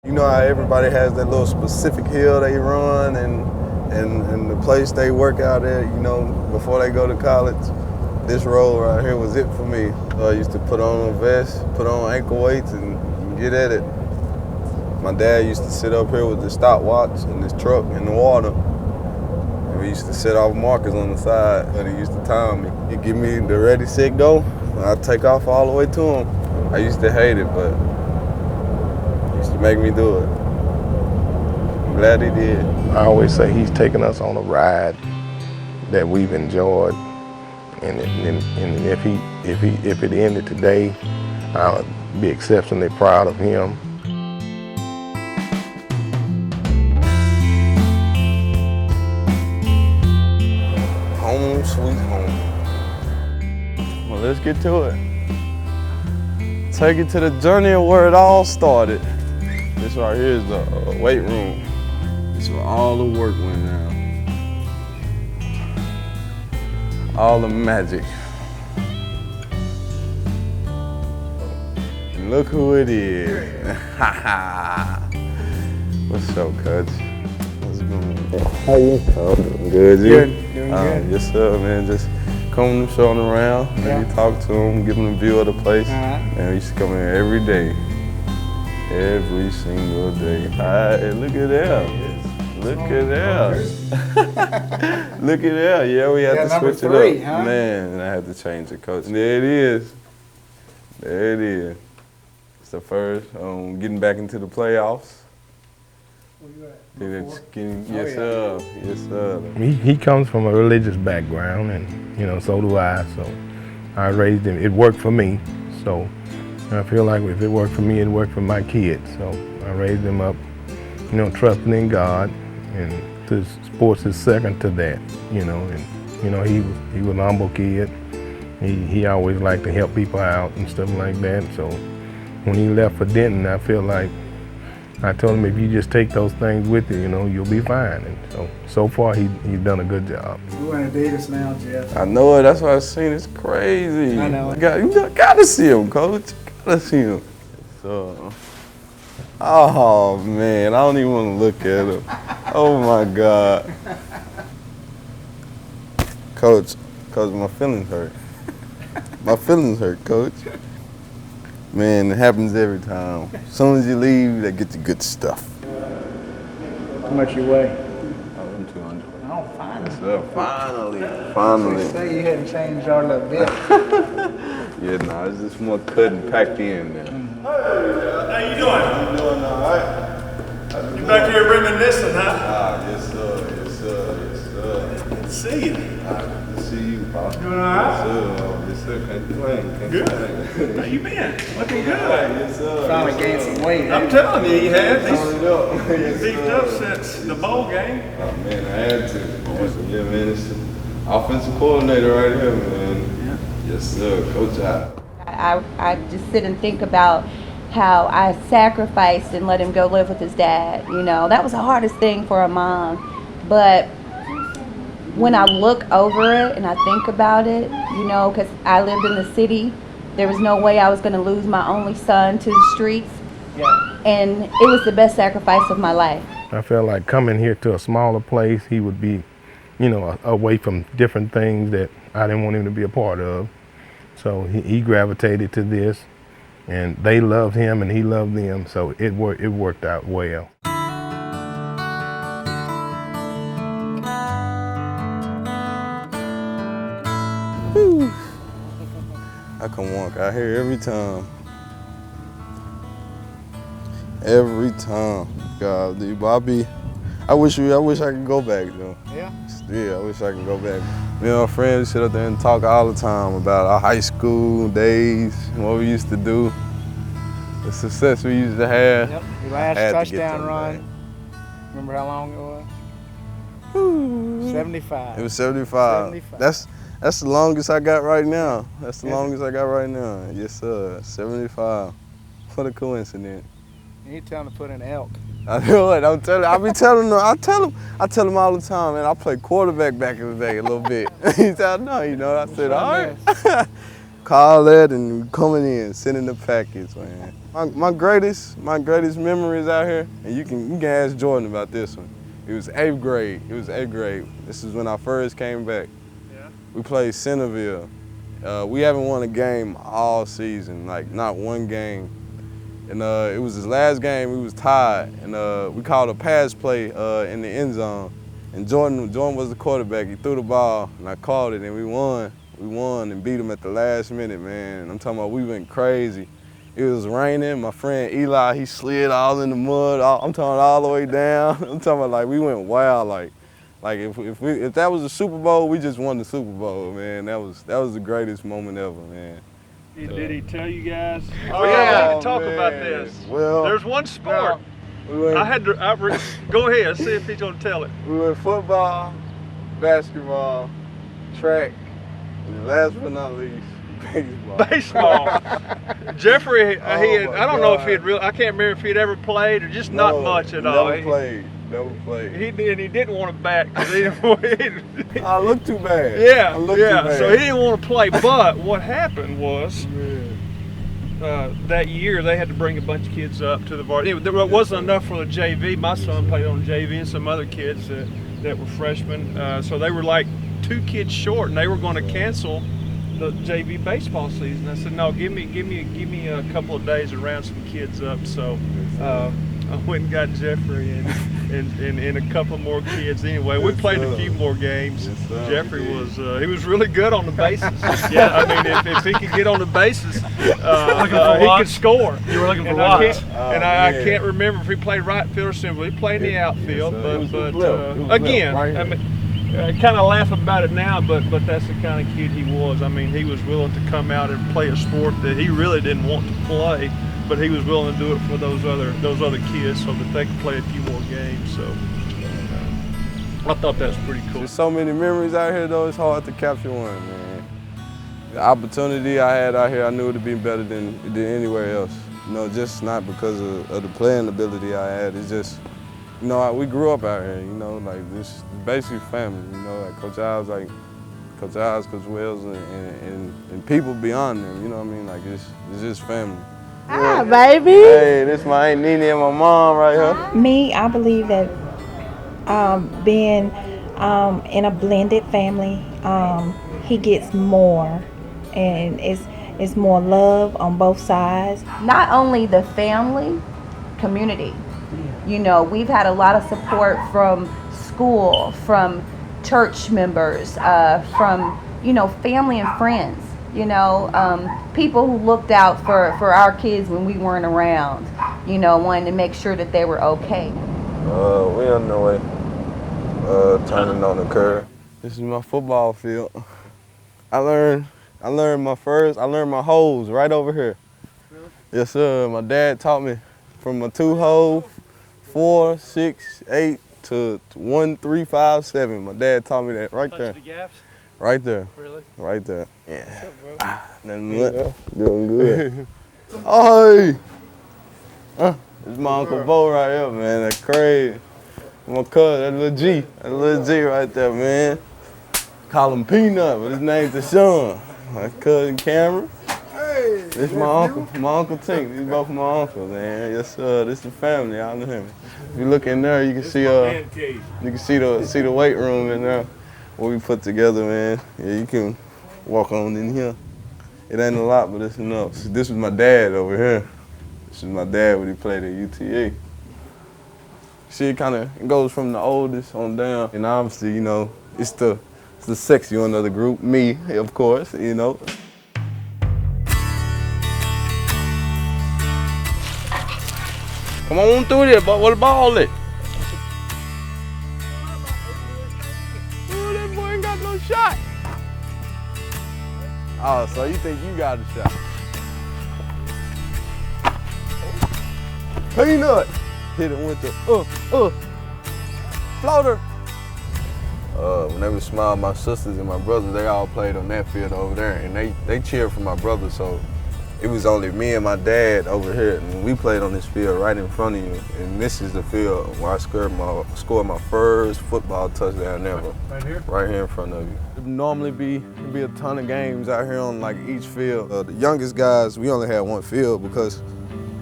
You know how everybody has that little specific hill they run and the place they work out at, you know, before they go to college? This road right here was it for me. So I used to put on a vest, put on ankle weights, and get at it. My dad used to sit up here with the stopwatch in his truck in the water. And we used to set off markers on the side, and he used to time me. He'd give me the ready, set, go, and I'd take off all the way to him. I used to hate it, but he used to make me do it. I'm glad he did. I always say he's taken us on a ride that we've enjoyed, and if it ended today, I would be exceptionally proud of him. Home sweet home. Well, let's get to it. Take it to the journey of where it all started. This right here is the weight room. This is where all the work went down. All the magic. And look who it is. What's up, Coach? What's going on? How you? Oh, doing good, you? Good, doing good. Yes, sir, man. Just coming and showing around. Maybe talk to them, give them a view of the place. And we used to come in every day. Every single day. Hey, look at that. Look at that. Look at that. Yeah, we had to switch it up. Huh? Man, I had to change the coach. There it is. There it is. It's the first. Getting back into the playoffs. Where you at? Yes, sir. Yes, sir. He comes from a religious background, and so do I. So I raised him. It worked for me. So I feel like if it worked for me, it worked for my kids. So I raised him up, trusting in God, and sports is second to that. He was an humble kid. He always liked to help people out and stuff like that. So when he left for Denton, I feel like I told him, if you just take those things with you, you'll be fine. And so far he's done a good job. We're in Adidas now, Jeff. I know it. That's what I've seen. It's crazy. I know. You got to see him, Coach. Gotta see him. So, oh man, I don't even want to look at him. Oh my God, Coach, my feelings hurt. My feelings hurt, Coach. Man, it happens every time. As soon as you leave, they get the good stuff. How much you weigh? I'm 200. Oh, fine. Finally. Say you hadn't changed our little bit. Yeah, nah, it's just more cut and packed in now. How you doing? You doing all right? You back here reminiscing, huh? Yes, sir. Yes, sir. Yes, sir. Good to see you. Good to see you, Pop. Doing all right? Yes, sir. Can't complain. Good. How you been? Looking good. Yes, sir. Finally gained some weight. I'm telling you, you had Turn it up. Yes, beefed sir. up since the bowl game. Oh, man, I had to. Yeah, man, it's the offensive coordinator right here, man. Yeah. Yes, sir. Coach out. I just sit and think about how I sacrificed and let him go live with his dad. That was the hardest thing for a mom. But when I look over it and I think about it, because I lived in the city, there was no way I was going to lose my only son to the streets. Yeah. And it was the best sacrifice of my life. I felt like coming here to a smaller place, he would be, away from different things that I didn't want him to be a part of. So he gravitated to this, and they loved him and he loved them, so it worked out well. Whew. I can walk out here every time. Every time. God, but I wish I could go back though. Yeah? Yeah, I wish I could go back. Me and my friends sit up there and talk all the time about our high school days, what we used to do, the success we used to have. Yep. Your last touchdown run. Remember how long it was? Whew. 75. It was 75. 75. That's the longest I got right now. That's the longest I got right now. Yes, sir. 75. What a coincidence. You need to tell him to put in elk. I know it. I be telling them. I tell them all the time, man. I played quarterback back in the day a little bit. He said, no, I said, all right. call that and coming in, sending the package, man. My greatest memories out here, and you can ask Jordan about this one. It was 8th grade. This is when I first came back. Yeah. We played Centerville. We haven't won a game all season, like not one game. And it was his last game, we was tied. And we called a pass play in the end zone. And Jordan was the quarterback. He threw the ball, and I called it, and we won. We won and beat them at the last minute, man. And I'm talking about we went crazy. It was raining. My friend Eli, he slid all in the mud. I'm talking all the way down. I'm talking about like we went wild. Like if that was a Super Bowl, we just won the Super Bowl, man. That was the greatest moment ever, man. Did he tell you guys? Oh, We yeah, need to talk man. about this. Well, There's one sport. we went, Go ahead, see if he's gonna tell it. we went football, basketball, track, and last but not least, baseball. Baseball. Jeffrey, Oh, I don't know if God. I can't remember if he'd ever played or just not No, much at all. Never played. He didn't want to bat because he didn't. I look too bad. Yeah, I look too bad. so he didn't want to play. But what happened was Man. that year they had to bring a bunch of kids up to the varsity. There wasn't enough for the JV. My son played on JV and some other kids that were freshmen. So they were like 2 kids short, and they were going to cancel the JV baseball season. I said, no, give me a couple of days to round some kids up. So I went and got Jeffrey and a couple more kids. Anyway, we played a few more games. Yes, sir. Jeffrey he was really good on the bases. Yeah, I mean, if he could get on the bases, he could score. You were looking for And what? I man. can't remember if he played right field or center. He played in the outfield, Yes, sir. It was but left. It was again, left, right I mean. I kind of laugh about it now, but that's the kind of kid he was. I mean, he was willing to come out and play a sport that he really didn't want to play, but he was willing to do it for those other kids so that they could play a few more games. So I thought that was pretty cool. There's so many memories out here, though. It's hard to capture one, man. The opportunity I had out here, I knew it would be better than anywhere else. You know, just not because of the playing ability I had. It's just, you know, we grew up out here. You know, like this basically family. You know, like Coach Ives, Coach Wells, and people beyond them. You know what I mean? Like it's just family. Hi, baby. Hey, this my Aunt Nene and my mom right here. Me, I believe that being in a blended family, he gets more, and it's more love on both sides. Not only the family, community. You know, we've had a lot of support from school, from church members, from, you know, family and friends. You know, people who looked out for our kids when we weren't around, you know, wanting to make sure that they were okay. We on the way, turning on the curve. This is my football field. I learned my holes right over here. Really? Yes, sir. My dad taught me from a 2-hole, 4, 6, 8 to 1, 3, 5, 7. My dad taught me that right there. The gaps? Right there. Really? Right there. Yeah. What's up, bro? Nothing much. Doing good. Oh, hey. This is my Uncle Bo right here, man. That's crazy. My cousin, that little G right there, man. Call him Peanut, but his name's Deshaun. My cousin Cameron. Hey, This is my uncle Tink. These both my uncles, man. Yes, sir. This is the family. Y'all know him. If you look in there, you can see the weight room in there. What we put together, man. Yeah, you can walk on in here. It ain't a lot, but it's enough. So this was my dad over here. This is my dad when he played at UTA. See, it goes from the oldest on down, and obviously, you know, it's the sexy one of the group. Me, of course, you know. Come on through there, but what the ball at? That boy ain't got no shot. Oh, so you think you got a shot? Peanut! Hit it with the floater. When they was small, my sisters and my brothers, they all played on that field over there, and they cheered for my brother, so it was only me and my dad over here, and we played on this field right in front of you. And this is the field where I scored my first football touchdown ever. Right here? Right here in front of you. It'd normally be a ton of games out here on like each field. The youngest guys, we only had one field because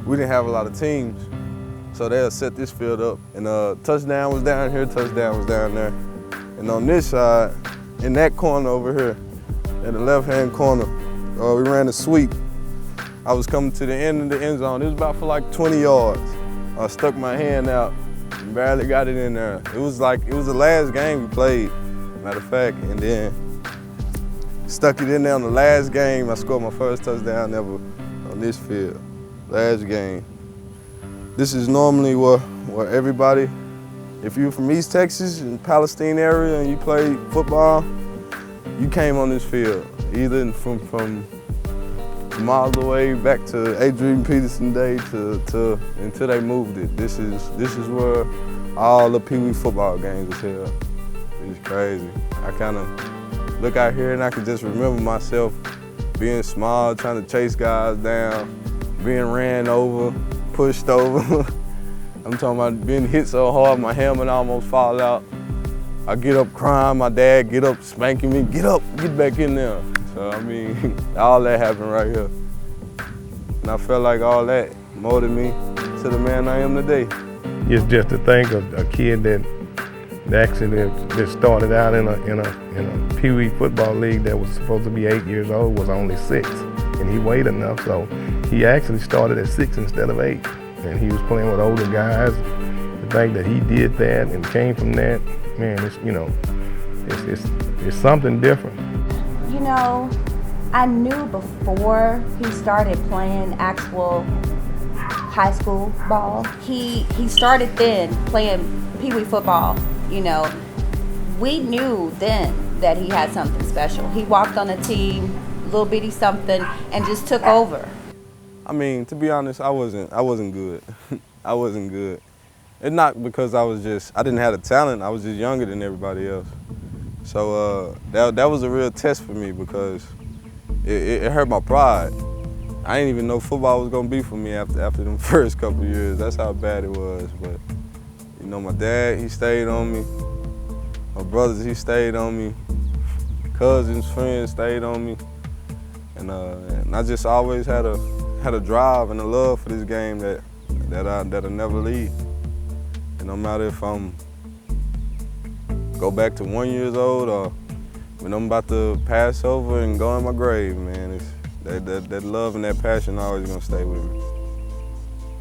we didn't have a lot of teams. So they'll set this field up, and touchdown was down here, touchdown was down there. And on this side, in that corner over here, in the left-hand corner, we ran a sweep. I was coming to the end of the end zone. It was about for like 20 yards. I stuck my hand out and barely got it in there. It was the last game we played, matter of fact, and then stuck it in there on the last game. I scored my first touchdown ever on this field, last game. This is normally where everybody, if you're from East Texas and Palestine area and you played football, you came on this field, either from miles away back to Adrian Peterson Day to until they moved it. This is where all the Pee Wee football games is held. It's crazy. I kind of look out here and I can just remember myself being small, trying to chase guys down, being ran over, pushed over. I'm talking about being hit so hard my helmet almost fall out. I get up crying, my dad get up spanking me, get up, get back in there. So I mean, all that happened right here. And I felt like all that molded me to the man I am today. It's just to think of a kid that actually that started out in a Pee Wee football league that was supposed to be 8 years old was only 6. And he weighed enough, so he actually started at 6 instead of 8. And he was playing with older guys. The fact that he did that and came from that, man, it's something different. You know, I knew before he started playing actual high school ball. He started then playing Pee Wee football, you know. We knew then that he had something special. He walked on a team, little bitty something, and just took over. I mean, to be honest, I wasn't good. I wasn't good. And not because I didn't have the talent, I was just younger than everybody else. So that was a real test for me because it hurt my pride. I didn't even know football was gonna be for me after them first couple of years. That's how bad it was. But you know, my dad, he stayed on me. My brothers, he stayed on me. Cousins, friends stayed on me. And I just always had a drive and a love for this game that'll never leave. And no matter if I'm go back to 1 year old or when I'm about to pass over and go in my grave, man, it's that love and that passion always gonna stay with me.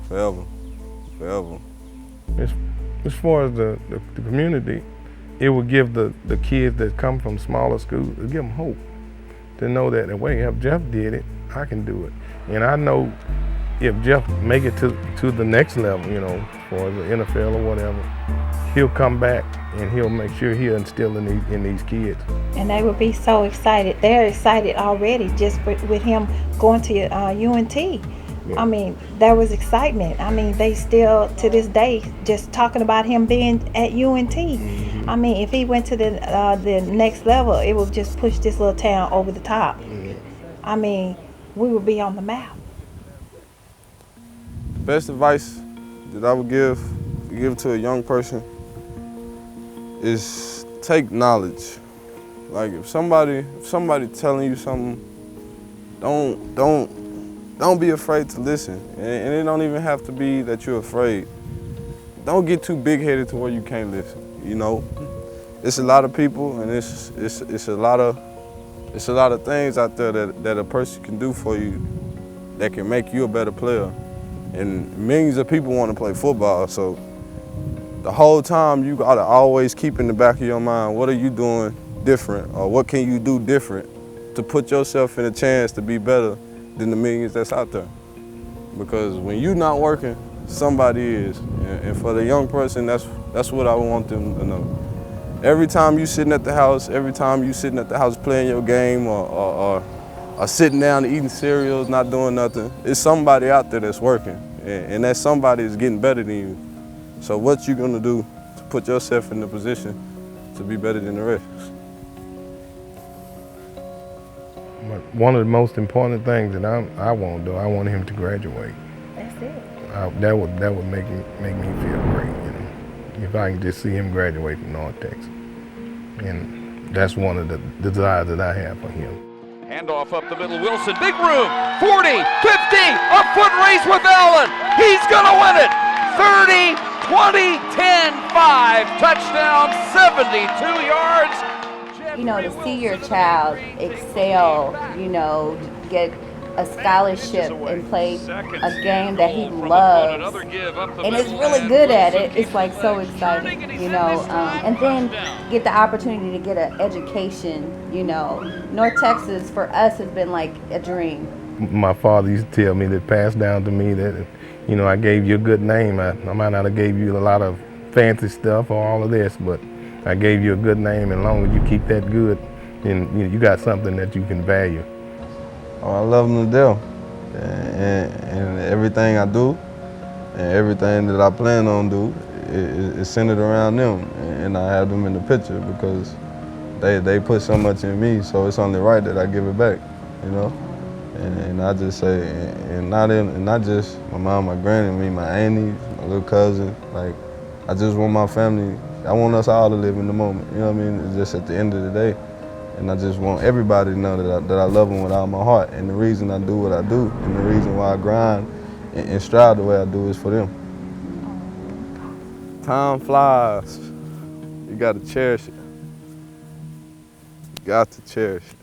Forever, forever. As far as the community, it will give the kids that come from smaller schools, it'll give them hope to know that, wait, if Jeff did it, I can do it. And I know if Jeff make it to the next level, you know, for the NFL or whatever, he'll come back and he'll make sure he'll instill in these kids. And they would be so excited. They're excited already just with him going to UNT. Yeah. I mean, there was excitement. I mean, they still, to this day, just talking about him being at UNT. Mm-hmm. I mean, if he went to the next level, it would just push this little town over the top. Mm-hmm. I mean, we would be on the map. The best advice that I would give to a young person is take knowledge. Like if somebody telling you something, don't be afraid to listen. And it don't even have to be that you're afraid. Don't get too big-headed to where you can't listen. You know, it's a lot of people, and it's a lot of things out there that a person can do for you that can make you a better player. And millions of people want to play football, so the whole time you gotta always keep in the back of your mind, what are you doing different, or what can you do different to put yourself in a chance to be better than the millions that's out there? Because when you're not working, somebody is. And for the young person, that's what I want them to know. Every time you sitting at the house, playing your game or sitting down and eating cereals, not doing nothing, it's somebody out there that's working. And that somebody is getting better than you. So what you gonna do to put yourself in the position to be better than the rest? But one of the most important things that I want, though, I want him to graduate. That's it. That would make me feel great, you know, if I can just see him graduate from North Texas. And that's one of the desires that I have for him. Handoff up the middle, Wilson, big room, 40, 50, a foot race with Allen. He's gonna win it. 30, 20, 10, 5, touchdown, 72 yards. You know, to see your child excel, you know, get a scholarship and play a game that he loves and is really good at it, it's like so exciting, you know, and then get the opportunity to get an education, you know. North Texas for us has been like a dream. My father used to tell me that passed down to me that, you know, I gave you a good name. I might not have gave you a lot of fancy stuff or all of this, but I gave you a good name, and as long as you keep that good, then you got something that you can value. Oh, I love them to death, and everything I do, and everything that I plan on do, is centered around them, and I have them in the picture because they put so much in me, so it's only right that I give it back, you know. And I just say, and not just my mom, my granny, me, my auntie, my little cousin. Like, I just want my family. I want us all to live in the moment. You know what I mean? It's just at the end of the day. And I just want everybody to know that I love them with all my heart. And the reason I do what I do, and the reason why I grind and strive the way I do is for them. Time flies. You gotta cherish it. You got to cherish it.